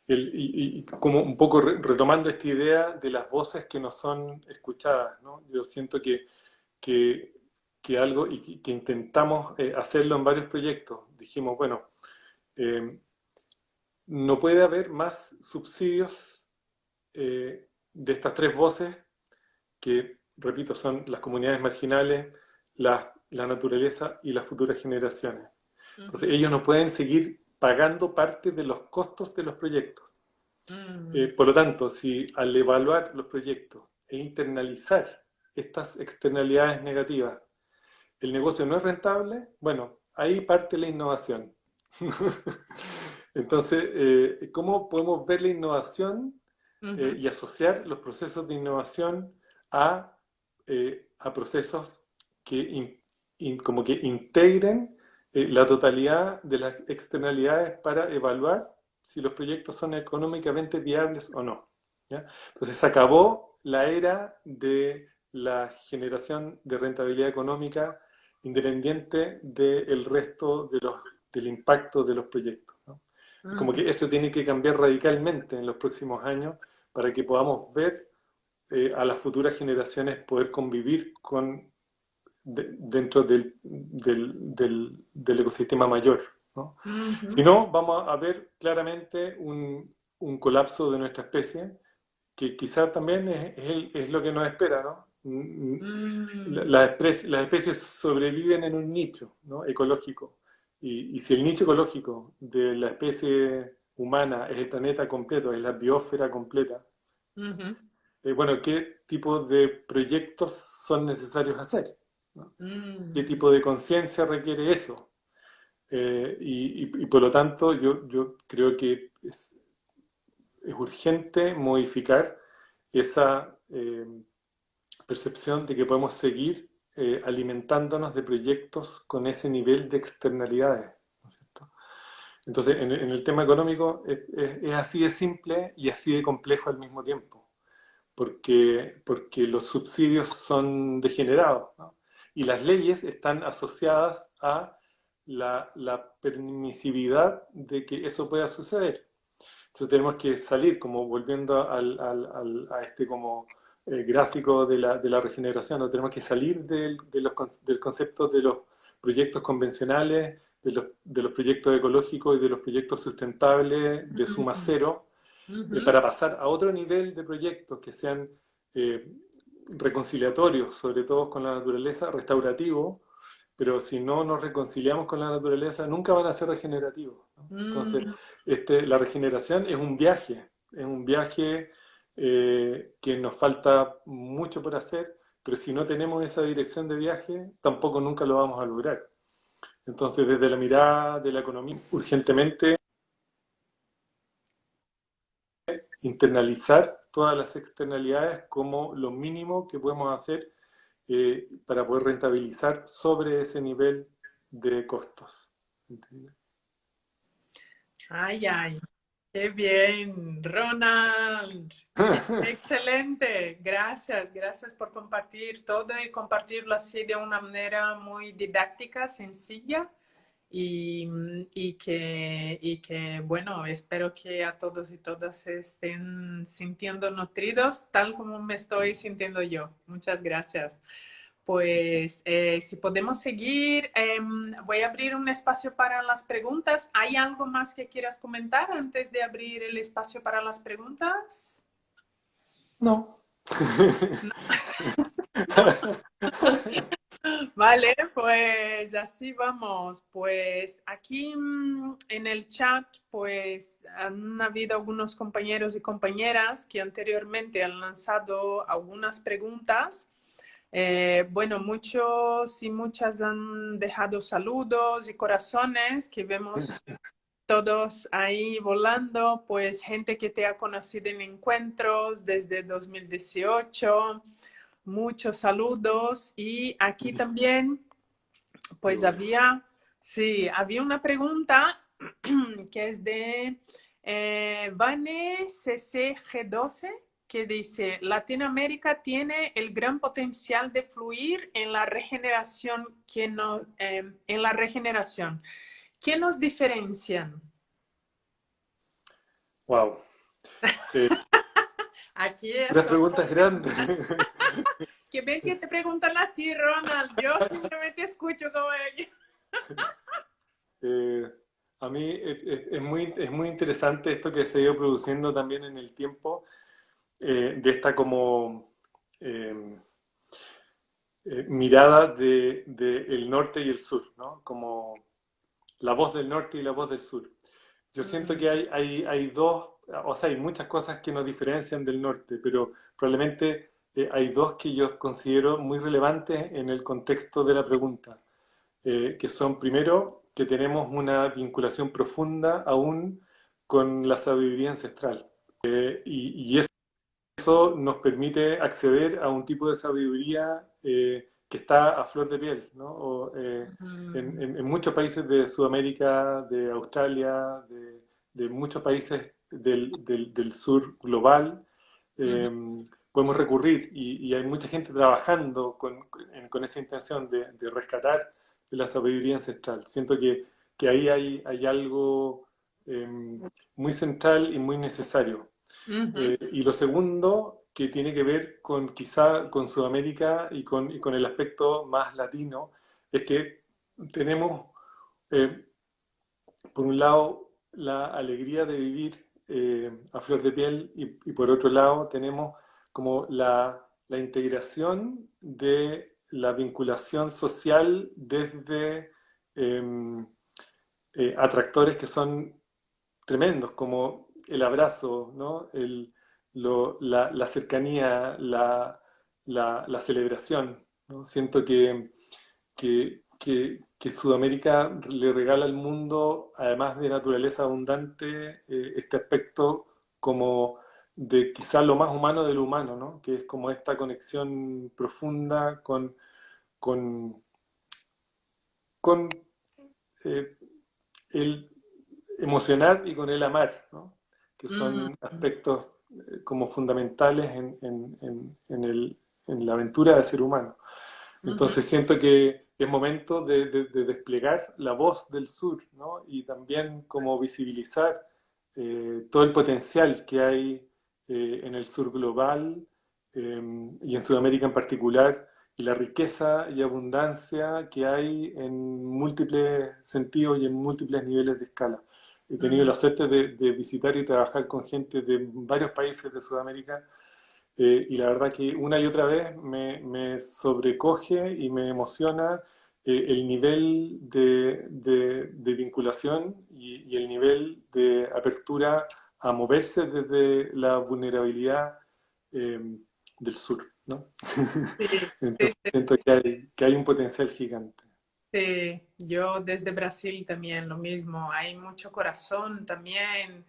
y como un poco retomando esta idea de las voces que no son escuchadas, ¿no? Yo siento que, que algo, y que intentamos hacerlo en varios proyectos. Dijimos, bueno, eh, no puede haber más subsidios de estas tres voces que, repito, son las comunidades marginales, la naturaleza y las futuras generaciones. Entonces, Ujú. ellos no pueden seguir pagando parte de los costos de los proyectos. Mm, Por lo tanto, si al evaluar los proyectos e internalizar estas externalidades negativas, el negocio no es rentable, bueno, ahí parte la innovación. Entonces, ¿cómo podemos ver la innovación ujú. y asociar los procesos de innovación a, a procesos que como que integren la totalidad de las externalidades para evaluar si los proyectos son económicamente viables o no? ¿Ya? Entonces, se acabó la era de la generación de rentabilidad económica independiente del resto del impacto de los proyectos, ¿no? Y como Mm. que eso tiene que cambiar radicalmente en los próximos años para que podamos ver a las futuras generaciones poder convivir dentro del ecosistema mayor, ¿no? Si Ujú. no, vamos a ver claramente un colapso de nuestra especie, que quizás también es lo que nos espera, ¿no? Mm. Las especies sobreviven en un nicho, ¿no? Ecológico. Y si el nicho ecológico de la especie humana es el planeta completo, es la biosfera completa, Ujú. bueno, ¿qué tipo de proyectos son necesarios hacer? ¿No? ¿Qué Mm. tipo de conciencia requiere eso? Y por lo tanto, yo creo que es urgente modificar esa percepción de que podemos seguir alimentándonos de proyectos con ese nivel de externalidades, ¿no es cierto? Entonces, en el tema económico es así de simple y así de complejo al mismo tiempo, porque los subsidios son degenerados, ¿no? Y las leyes están asociadas a la permisividad de que eso pueda suceder. Entonces tenemos que salir, como volviendo a este como gráfico de la regeneración, ¿no? Tenemos que salir del concepto de los proyectos convencionales, de los proyectos ecológicos y de los proyectos sustentables de suma Ujú, cero, ujú. para pasar a otro nivel de proyectos que sean eh, reconciliatorios, sobre todo con la naturaleza, restaurativos, pero si no nos reconciliamos con la naturaleza, nunca van a ser regenerativos, ¿no? Entonces, Mm. la regeneración es un viaje que nos falta mucho por hacer, pero si no tenemos esa dirección de viaje, tampoco nunca lo vamos a lograr. Entonces, desde la mirada de la economía, urgentemente internalizar todas las externalidades como lo mínimo que podemos hacer para poder rentabilizar sobre ese nivel de costos. ¿Entiendes? Ay, ay, qué bien, Ronald. Excelente, gracias, gracias por compartir todo y compartirlo así de una manera muy didáctica, sencilla bueno, espero que a todos y todas se estén sintiendo nutridos tal como me estoy sintiendo yo. Muchas gracias. Pues si podemos seguir, voy a abrir un espacio para las preguntas. ¿Hay algo más que quieras comentar antes de abrir el espacio para las preguntas? No. Vale, pues así vamos. Pues aquí en el chat, pues han habido algunos compañeros y compañeras que anteriormente han lanzado algunas preguntas. Bueno, muchos y muchas han dejado saludos y corazones que vemos todos ahí volando, pues gente que te ha conocido en encuentros desde 2018. Muchos saludos y aquí también, Qué pues bueno. sí, había una pregunta que es de Vane CCG12 que dice, Latinoamérica tiene el gran potencial de fluir en la regeneración, en la regeneración. ¿Qué nos diferencian? Wow. Eh, Aquí unas eso. preguntas grandes. Que ven que te preguntan a ti, Ronald. Yo simplemente escucho como ella. Eh, a mí es muy interesante esto que se ha ido produciendo también en el tiempo, de esta como eh, mirada de el norte y el sur, ¿no? Como la voz del norte y la voz del sur. Yo siento que Mm, hay dos, o sea, hay muchas cosas que nos diferencian del norte, pero probablemente hay dos que yo considero muy relevantes en el contexto de la pregunta, que son, primero, que tenemos una vinculación profunda aún con la sabiduría ancestral. Y eso nos permite acceder a un tipo de sabiduría que está a flor de piel, ¿no? mm, En muchos países de Sudamérica, de Australia, de muchos países del sur global, mm, eh, podemos recurrir y hay mucha gente trabajando con esa intención de rescatar de la sabiduría ancestral. Siento que ahí hay algo eh, muy central y muy necesario. ujú, Y lo segundo, que tiene que ver con quizá con Sudamérica y con el aspecto más latino, es que tenemos, eh, por un lado, la alegría de vivir a flor de piel y por otro lado tenemos como la integración de la vinculación social desde em, atractores que son tremendos, como el abrazo, ¿no? La cercanía, la celebración, ¿no? Siento que Sudamérica le regala al mundo, además de naturaleza abundante, este aspecto como de quizá lo más humano de lo humano, ¿no? Que es como esta conexión profunda con, con eh, el emocionar y con el amar, ¿no? Que Mm, son aspectos como fundamentales en la aventura del ser humano. ujú, Entonces siento que es momento de desplegar la voz del sur, ¿no? Y también como visibilizar todo el potencial que hay en el sur global y en Sudamérica en particular, y la riqueza y abundancia que hay en múltiples sentidos y en múltiples niveles de escala. He tenido mm. la suerte de visitar y trabajar con gente de varios países de Sudamérica y la verdad que una y otra vez me sobrecoge y me emociona el nivel de vinculación y el nivel de apertura a moverse desde la vulnerabilidad eh, del sur, ¿no? Sí, sí, Entonces sí. siento que hay un potencial gigante. Sí, yo desde Brasil también lo mismo. Hay mucho corazón también.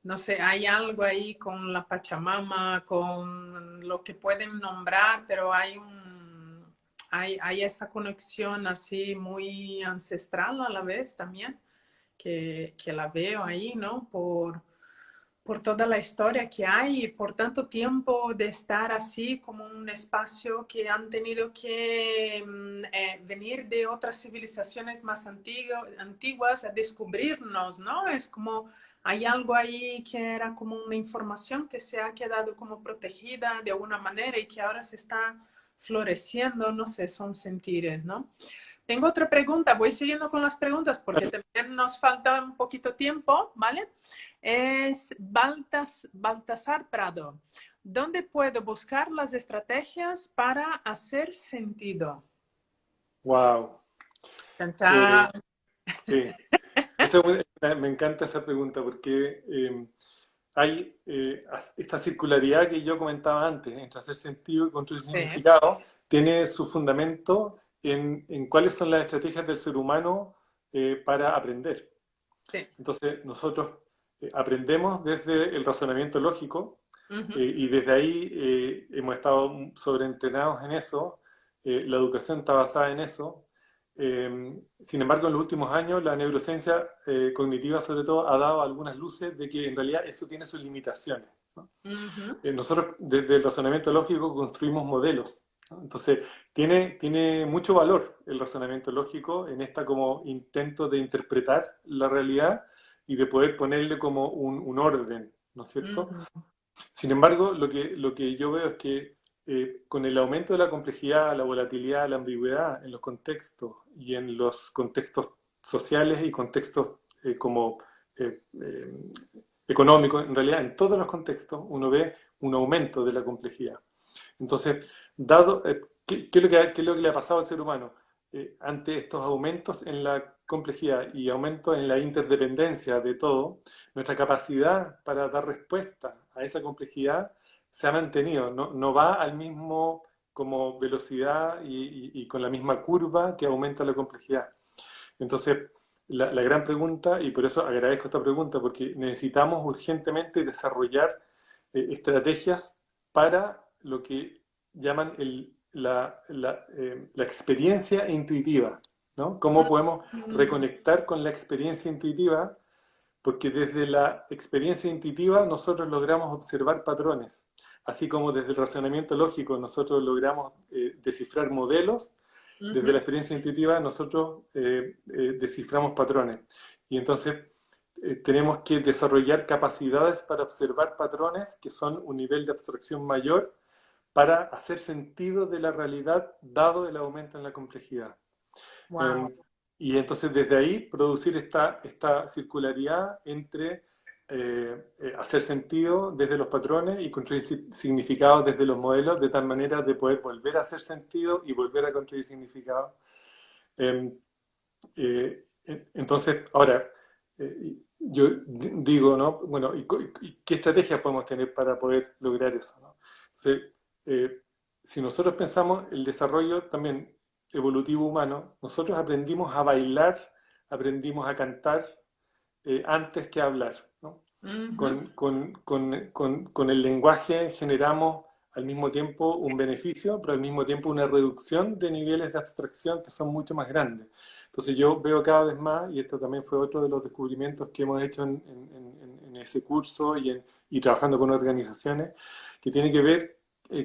No sé, hay algo ahí con la Pachamama, con lo que pueden nombrar, pero hay esa conexión así muy ancestral a la vez también, que la veo ahí, ¿no? Por toda la historia que hay y por tanto tiempo de estar así como un espacio que han tenido que venir de otras civilizaciones más antiguas a descubrirnos, ¿no? Es como hay algo ahí que era como una información que se ha quedado como protegida de alguna manera y que ahora se está floreciendo, no sé, son sentires, ¿no? Tengo otra pregunta, voy siguiendo con las preguntas porque también nos falta un poquito tiempo, ¿vale? Es Baltasar Prado. ¿Dónde puedo buscar las estrategias para hacer sentido? Wow. Chan, chan. Sí. Me encanta esa pregunta porque hay esta circularidad que yo comentaba antes, entre hacer sentido y construir Sí, significado, tiene su fundamento en cuáles son las estrategias del ser humano para aprender. sí. Entonces, nosotros aprendemos desde el razonamiento lógico Ujú. y desde ahí hemos estado sobreentrenados en eso, la educación está basada en eso. Sin embargo, en los últimos años la neurociencia cognitiva sobre todo ha dado algunas luces de que en realidad eso tiene sus limitaciones, ¿no? Ujú. Nosotros desde el razonamiento lógico construimos modelos, ¿no? Entonces, tiene mucho valor el razonamiento lógico en esta como intento de interpretar la realidad y de poder ponerle como un orden, ¿no es cierto? Ujú. Sin embargo, lo que yo veo es que con el aumento de la complejidad, la volatilidad, la ambigüedad en los contextos y en los contextos sociales y contextos como eh, eh, económicos, en realidad en todos los contextos uno ve un aumento de la complejidad. Entonces, ¿qué es lo qué es lo que le ha pasado al ser humano? Ante estos aumentos en la complejidad y aumentos en la interdependencia de todo, nuestra capacidad para dar respuesta a esa complejidad se ha mantenido, no va al mismo como velocidad y con la misma curva que aumenta la complejidad. Entonces, la gran pregunta, y por eso agradezco esta pregunta, porque necesitamos urgentemente desarrollar estrategias para lo que llaman la experiencia intuitiva, ¿no? ¿Cómo podemos Mm. reconectar con la experiencia intuitiva? Porque desde la experiencia intuitiva nosotros logramos observar patrones, así como desde el razonamiento lógico nosotros logramos descifrar modelos, desde Ujú. la experiencia intuitiva nosotros desciframos patrones. Y entonces tenemos que desarrollar capacidades para observar patrones que son un nivel de abstracción mayor para hacer sentido de la realidad dado el aumento en la complejidad. Wow. Eh, y entonces desde ahí producir esta circularidad entre hacer sentido desde los patrones y construir significados desde los modelos, de tal manera de poder volver a hacer sentido y volver a construir significado. Eh, entonces, ahora, yo digo, ¿no? Bueno, ¿y qué estrategias podemos tener para poder lograr eso, ¿no? Entonces, eh, si nosotros pensamos el desarrollo también evolutivo humano, nosotros aprendimos a bailar, aprendimos a cantar antes que a hablar, ¿no? Ujú. Con el lenguaje generamos al mismo tiempo un beneficio, pero al mismo tiempo una reducción de niveles de abstracción que son mucho más grandes. Entonces yo veo cada vez más, y esto también fue otro de los descubrimientos que hemos hecho en ese curso y trabajando con organizaciones, que tiene que ver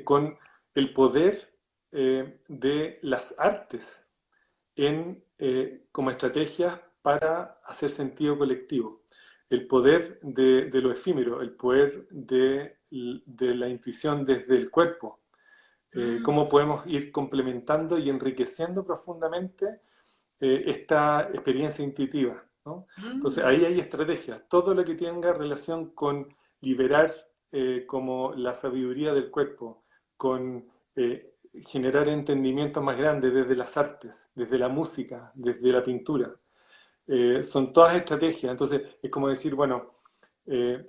con el poder de las artes como estrategias para hacer sentido colectivo. El poder de lo efímero, el poder de la intuición desde el cuerpo. Mm, Cómo podemos ir complementando y enriqueciendo profundamente esta experiencia intuitiva, ¿no? Entonces mm. ahí hay estrategias. Todo lo que tenga relación con liberar como la sabiduría del cuerpo, con generar entendimientos más grandes desde las artes, desde la música, desde la pintura. Son todas estrategias. Entonces es como decir, bueno, eh,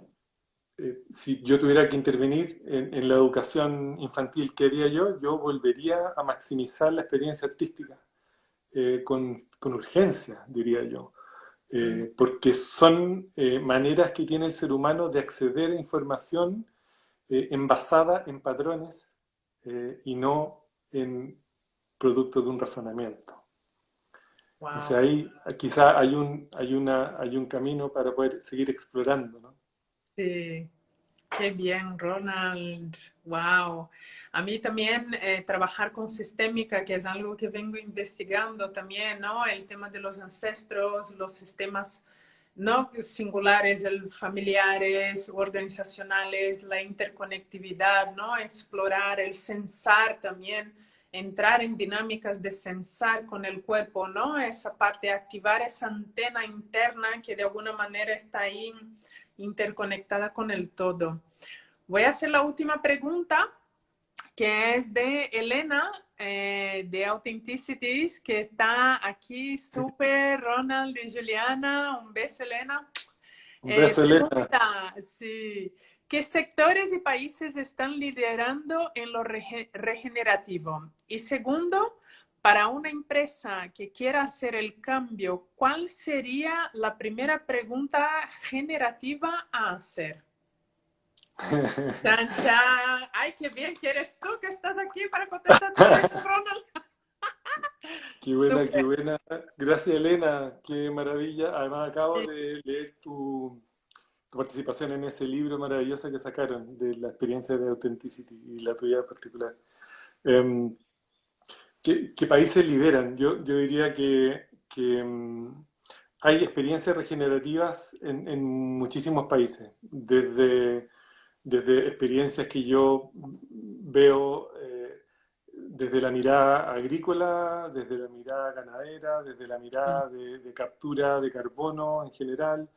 si yo tuviera que intervenir en la educación infantil, ¿qué haría yo? Yo volvería a maximizar la experiencia artística con urgencia, diría yo. Mm. Porque son maneras que tiene el ser humano de acceder a información envasada en patrones y no en producto de un razonamiento. Entonces Wow. ahí quizá hay un camino para poder seguir explorando, ¿no? Sí. Qué bien, Ronald. Wow. A mí también trabajar con sistémica, que es algo que vengo investigando también, ¿no? El tema de los ancestros, los sistemas no singulares, el familiares, organizacionales, la interconectividad, ¿no? Explorar el sensar también, entrar en dinámicas de sensar con el cuerpo, ¿no? Esa parte, activar esa antena interna que de alguna manera está ahí interconectada con el todo. Voy a hacer la última pregunta, que es de Elena, de Authenticities, que está aquí súper, Ronald y Juliana. Un beso, Elena. Un beso, Elena. Pregunta, sí, ¿qué sectores y países están liderando en lo regenerativo? Y segundo, para una empresa que quiera hacer el cambio, ¿cuál sería la primera pregunta generativa a hacer? Chan, chan. Ay, qué bien que eres tú que estás aquí para contestar todo esto, Ronald. Qué buena, qué Súper. buena. Gracias, Elena. Qué maravilla. Además, acabo de leer tu participación en ese libro maravilloso que sacaron de la experiencia de Authenticity y la tuya en particular. Em, ¿qué países lideran? Yo diría que hay experiencias regenerativas en muchísimos países, desde experiencias que yo veo desde la mirada agrícola, desde la mirada ganadera, desde la mirada de captura de carbono en general,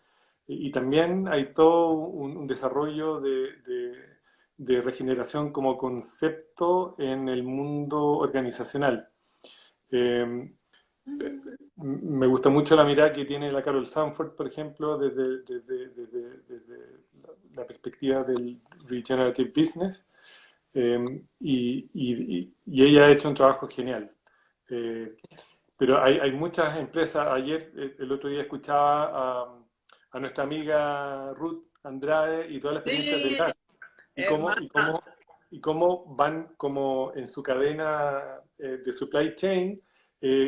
y también hay todo un desarrollo de regeneración como concepto en el mundo organizacional. Eh, Me gusta mucho la mirada que tiene la Carol Sanford, por ejemplo, desde la perspectiva del regenerative business, y ella ha hecho un trabajo genial. Eh, pero hay muchas empresas. Ayer, el otro día escuchaba a nuestra amiga Ruth Andrade y toda la experiencia de Sí, LAN y cómo, y hermana. cómo, y cómo van como en su cadena de supply chain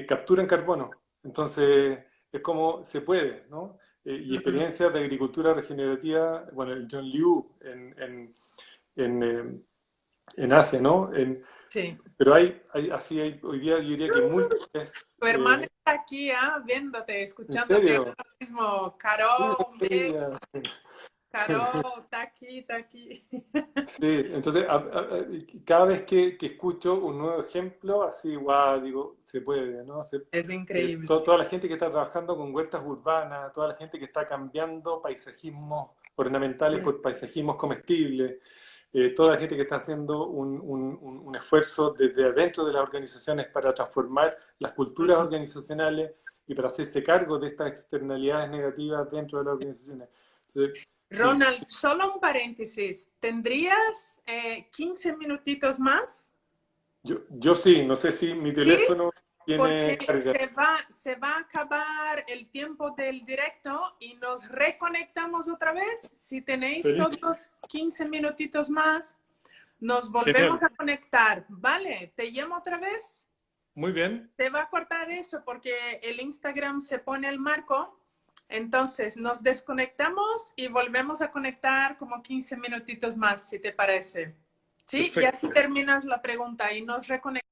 capturan carbono. Entonces, es como se puede, ¿no? Y Mm, experiencias de agricultura regenerativa, bueno, el John Liu en, en Asia, ¿no? sí. Pero así hay, hoy día yo diría que múltiples. Tu hermana está aquí, ¿ah? Viéndote, ¿En escuchando que hago serio? lo mismo. ¡Qué Caro, un beso. maravilla! Caro, está aquí, está aquí. Sí, entonces cada vez que escucho un nuevo ejemplo, así, guau, digo, se puede, ¿no? Es increíble. Toda la gente que está trabajando con huertas urbanas, toda la gente que está cambiando paisajismos ornamentales por paisajismos comestibles, toda la gente que está haciendo un esfuerzo desde adentro de las organizaciones para transformar las culturas organizacionales y para hacerse cargo de estas externalidades negativas dentro de las organizaciones. Entonces, sí, Ronald, solo un paréntesis. ¿Tendrías 15 minutitos más? yo sí, no sé si mi Sí, teléfono. tiene Porque carga. se va a acabar el tiempo del directo y nos reconectamos otra vez. Si tenéis Feliz. todos los 15 minutitos más, nos volvemos Genial. a conectar. ¿Vale? ¿Te llamo otra vez? Muy bien. Se va a cortar eso porque el Instagram se pone el marco. Entonces nos desconectamos y volvemos a conectar como 15 minutitos más, si te parece. ¿Sí? Y así Perfecto. terminas la pregunta y nos reconectamos.